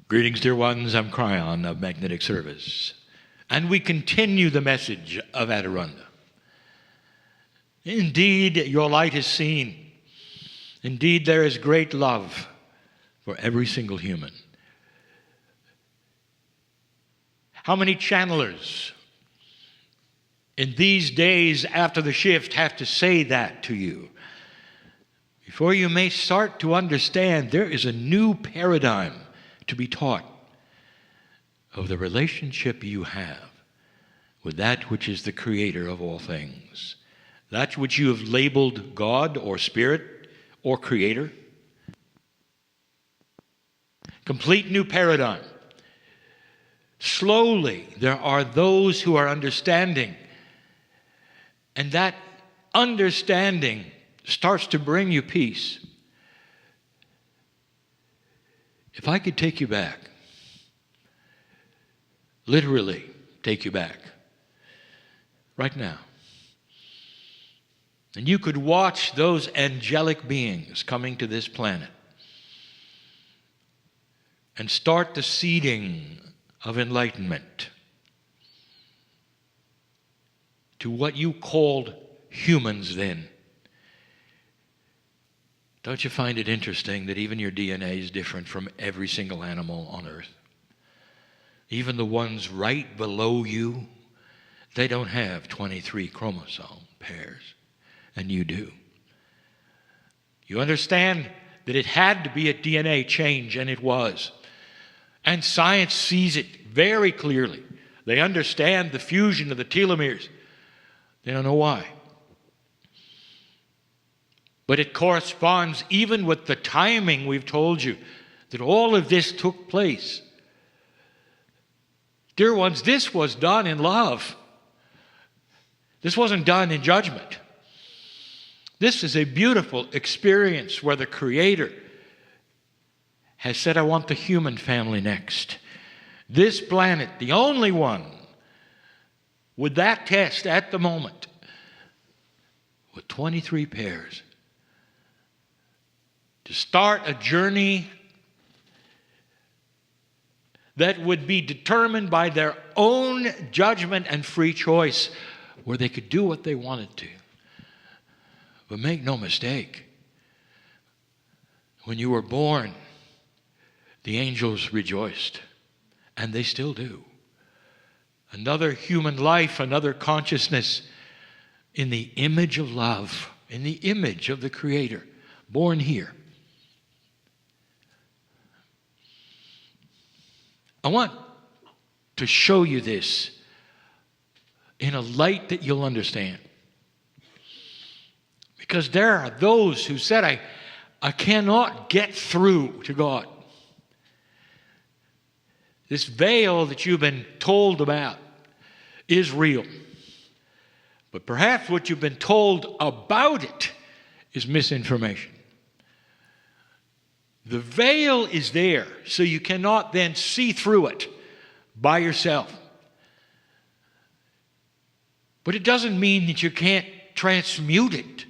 Greetings, dear ones. I'm Kryon of Magnetic Service. And we continue the message of Adironda. Indeed, your light is seen. Indeed, there is great love for every single human. How many channelers in these days after the shift have to say that to you? Before you may start to understand, there is a new paradigm to be taught of the relationship you have with that which is the creator of all things. That which you have labeled God or Spirit or Creator. Complete new paradigm. Slowly, there are those who are understanding. And that understanding starts to bring you peace. If I could take you back, literally take you back, right now, and you could watch those angelic beings coming to this planet and start the seeding of enlightenment to what you called humans then. Don't you find it interesting that even your DNA is different from every single animal on earth? Even the ones right below you, they don't have 23 chromosome pairs, and you do. You understand that it had to be a DNA change, and it was. And science sees it very clearly. They understand the fusion of the telomeres. They don't know why. But it corresponds even with the timing we've told you that all of this took place. Dear ones, this was done in love. This wasn't done in judgment. This is a beautiful experience where the Creator has said, I want the human family next. This planet, the only one with that test at the moment, with 23 pairs, to start a journey that would be determined by their own judgment and free choice, where they could do what they wanted to. But make no mistake, when you were born, the angels rejoiced, and they still do. Another human life, another consciousness in the image of love, in the image of the Creator, born here. I want to show you this in a light that you'll understand. Because there are those who said, I cannot get through to God. This veil that you've been told about is real. But perhaps what you've been told about it is misinformation. The veil is there, so you cannot then see through it by yourself. But it doesn't mean that you can't transmute it.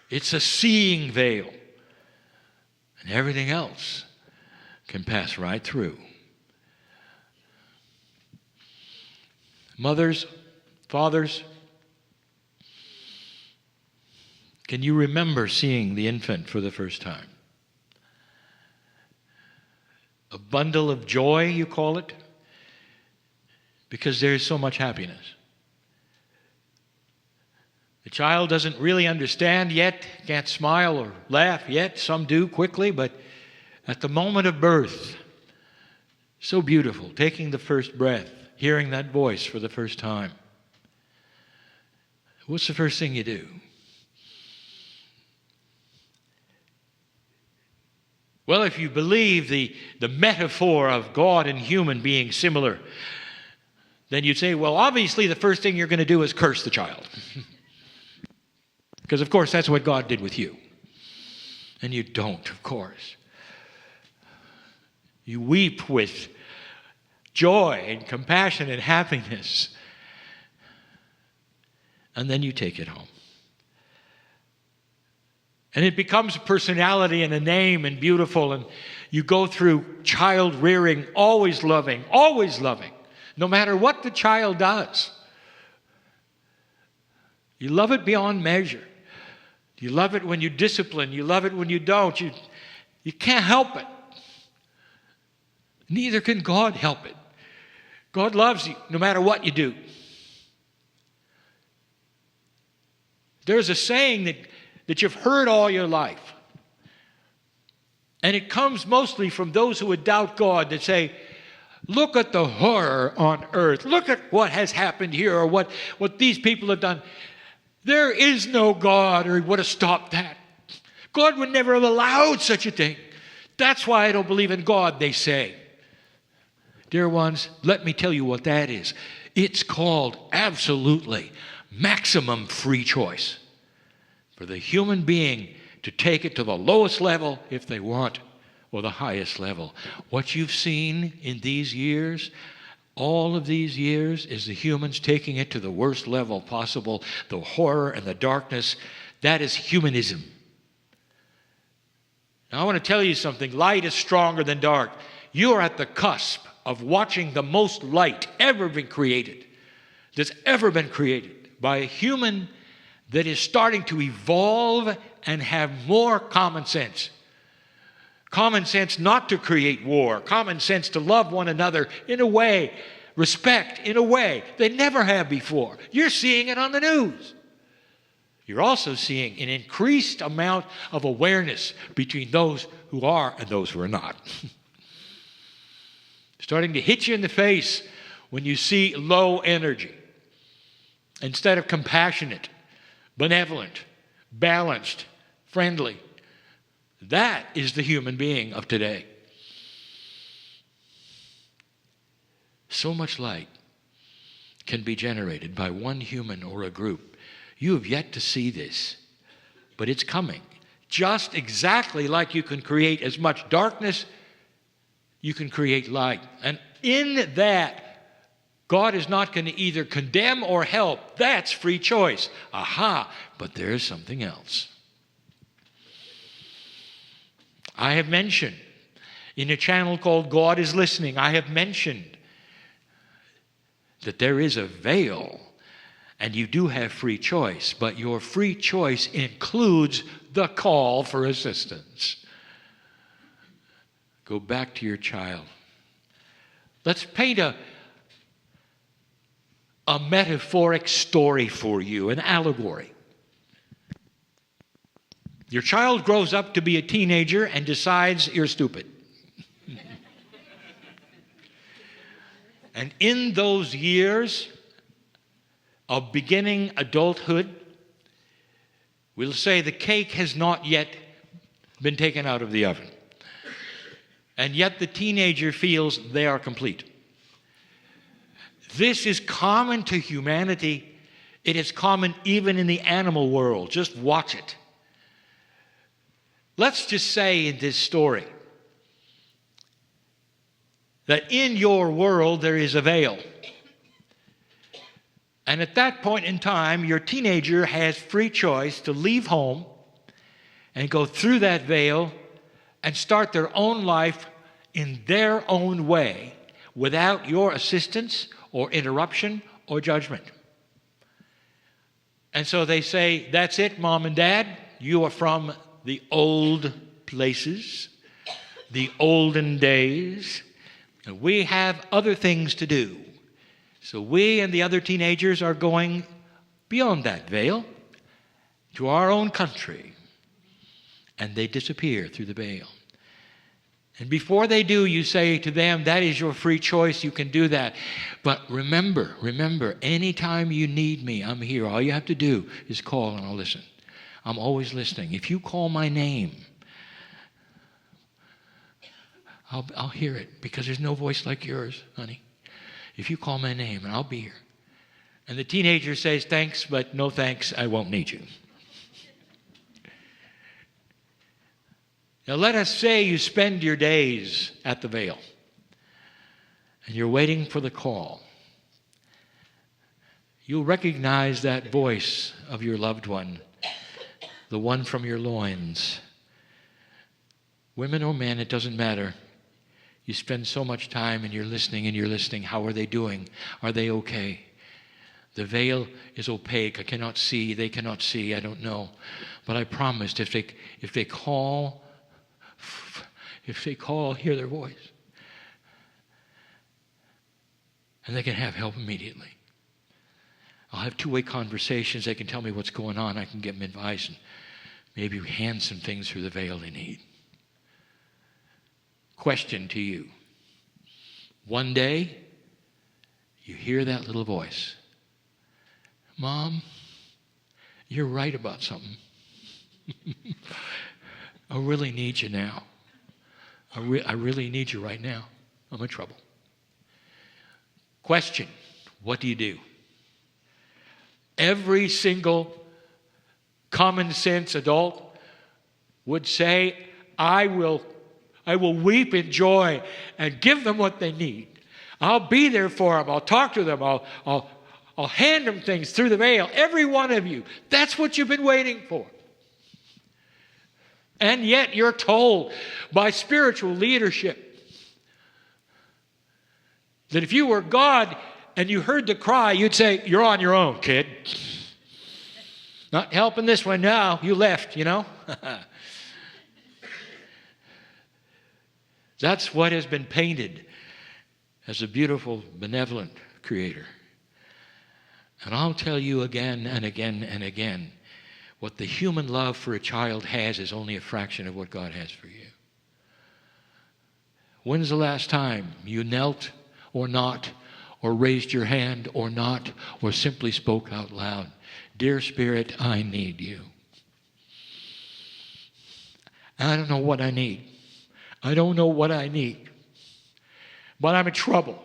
It's a seeing veil. And everything else can pass right through. Mothers, fathers, can you remember seeing the infant for the first time? A bundle of joy, you call it, because there is so much happiness. The child doesn't really understand yet, can't smile or laugh yet. Some do quickly, but at the moment of birth, so beautiful, taking the first breath, hearing that voice for the first time. What's the first thing you do? Well, if you believe the metaphor of God and human being similar, then you'd say, well, obviously the first thing you're going to do is curse the child. Because, of course, that's what God did with you. And you don't, of course. You weep with joy and compassion and happiness. And then you take it home. And it becomes a personality and a name and beautiful. And You go through child rearing, always loving, no matter what the child does. You love it beyond measure. You love it when you discipline. You love it when you don't. You can't help it. Neither can God help it. God loves you no matter what you do. There's a saying that you've heard all your life. And it comes mostly from those who would doubt God, that say, look at the horror on earth. Look at what has happened here, or what these people have done. There is no God, or He would have stopped that. God would never have allowed such a thing. That's why I don't believe in God, they say. Dear ones, let me tell you what that is. It's called absolutely maximum free choice for the human being to take it to the lowest level if they want, or the highest level. What you've seen in these years, all of these years, is the humans taking it to the worst level possible. The horror and the darkness, that is humanism. Now I want to tell you something. Light is stronger than dark. You are at the cusp of watching the most light ever been created, that's ever been created by a human that is starting to evolve and have more common sense. Common sense not to create war. Common sense to love one another in a way, respect in a way they never have before. You're seeing it on the news. You're also seeing an increased amount of awareness between those who are and those who are not. Starting to hit you in the face when you see low energy. Instead of compassionate, benevolent, balanced, friendly. That is the human being of today. So much light can be generated by one human or a group. You have yet to see this, but it's coming. Just exactly like you can create as much darkness, you can create light. And in that, God is not going to either condemn or help. That's free choice. Aha! But there is something else. I have mentioned in a channel called God is Listening, I have mentioned that there is a veil, and you do have free choice, but your free choice includes the call for assistance. Go back to your child. Let's paint a metaphoric story for you, an allegory. Your child grows up to be a teenager and decides you're stupid. And in those years of beginning adulthood, we'll say the cake has not yet been taken out of the oven. And yet the teenager feels they are complete. This is common to humanity. It is common even in the animal world. Just watch it. Let's just say in this story that in your world there is a veil. And at that point in time, your teenager has free choice to leave home and go through that veil and start their own life in their own way without your assistance or interruption or judgment. And so they say, that's it, Mom and Dad. You are from the old places, the olden days, and we have other things to do. So we and the other teenagers are going beyond that veil to our own country. And they disappear through the veil. And before they do, you say to them, that is your free choice, you can do that. But remember, anytime you need me, I'm here. All you have to do is call and I'll listen. I'm always listening. If you call my name, I'll hear it, because there's no voice like yours, honey. If you call my name, and I'll be here. And the teenager says, thanks, but no thanks, I won't need you. Now let us say you spend your days at the veil, and you're waiting for the call. You'll recognize that voice of your loved one, the one from your loins, Women or men, it doesn't matter. You spend so much time and you're listening. How are they doing? Are they okay? The veil is opaque. I cannot see. They cannot see. I don't know. But I promised if they call, hear their voice. And they can have help immediately. I'll have two-way conversations. They can tell me what's going on. I can give them advice and maybe hand some things through the veil they need. Question to you. One day, you hear that little voice. Mom, you're right about something. I really need you now. I really need you right now. I'm in trouble. Question, what do you do? Every single common sense adult would say, I will weep in joy and give them what they need. I'll be there for them. I'll talk to them. I'll hand them things through the veil. Every one of you. That's what you've been waiting for. And yet you're told by spiritual leadership that if you were God and you heard the cry, you'd say, you're on your own, kid. Not helping this one now. You left, you know. That's what has been painted as a beautiful, benevolent Creator. And I'll tell you again and again and again, what the human love for a child has is only a fraction of what God has for you. When's the last time you knelt or not, or raised your hand or not, or simply spoke out loud, Dear Spirit, I need you. I don't know what I need. I don't know what I need. But I'm in trouble.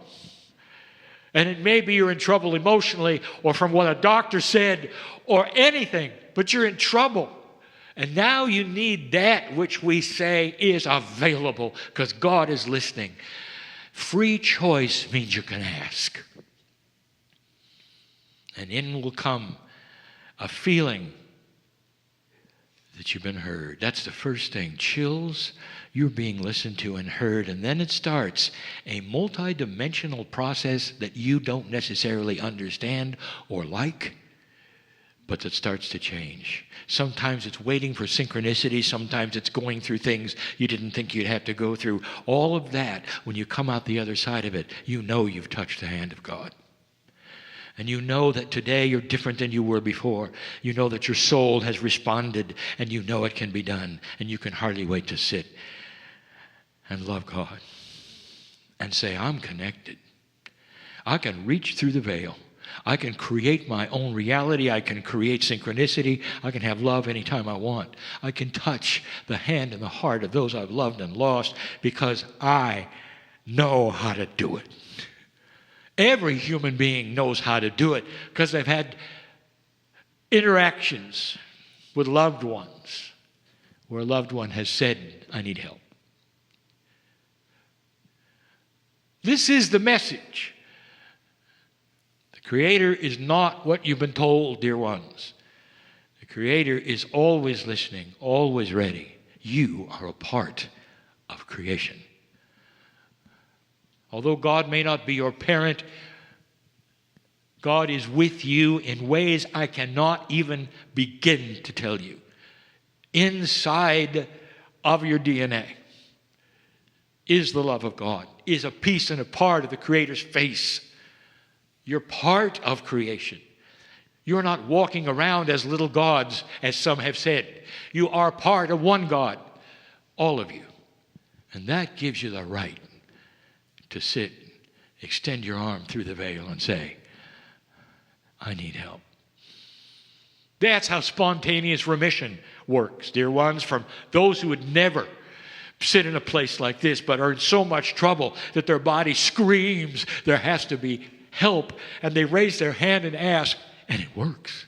And it may be you're in trouble emotionally or from what a doctor said or anything, but you're in trouble. And now you need that which we say is available because God is listening. Free choice means you can ask. And in will come a feeling that you've been heard. That's the first thing. Chills, you're being listened to and heard. And then it starts a multi-dimensional process that you don't necessarily understand or like, but that starts to change. Sometimes it's waiting for synchronicity. Sometimes it's going through things you didn't think you'd have to go through. All of that, when you come out the other side of it, you know you've touched the hand of God. And you know that today you're different than you were before. You know that your soul has responded, and you know it can be done. And you can hardly wait to sit and love God and say, I'm connected. I can reach through the veil. I can create my own reality. I can create synchronicity. I can have love anytime I want. I can touch the hand and the heart of those I've loved and lost because I know how to do it. Every human being knows how to do it because they've had interactions with loved ones where a loved one has said, I need help. This is the message. The Creator is not what you've been told, dear ones. The Creator is always listening, always ready. You are a part of creation. Although God may not be your parent, God is with you in ways I cannot even begin to tell you. Inside of your DNA is the love of God, is a piece and a part of the Creator's face. You're part of creation. You're not walking around as little gods, as some have said. You are part of one God, all of you. And that gives you the right to sit, extend your arm through the veil and say, I need help. That's how spontaneous remission works, dear ones, from those who would never sit in a place like this but are in so much trouble that their body screams there has to be help, and they raise their hand and ask, and it works.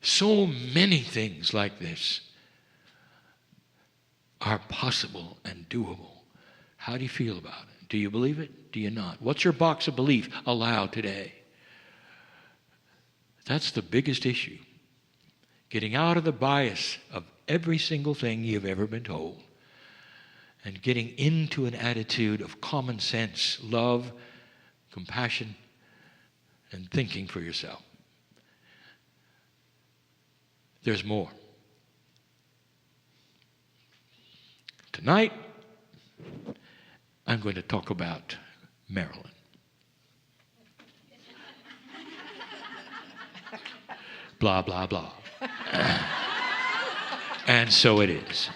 So many things like this are possible and doable. How do you feel about it? Do you believe it? Do you not? What's your box of belief allow today? That's the biggest issue. Getting out of the bias of every single thing you've ever been told and getting into an attitude of common sense, love, compassion, and thinking for yourself. There's more. Tonight, I'm going to talk about Maryland. Blah, blah, blah. And so it is.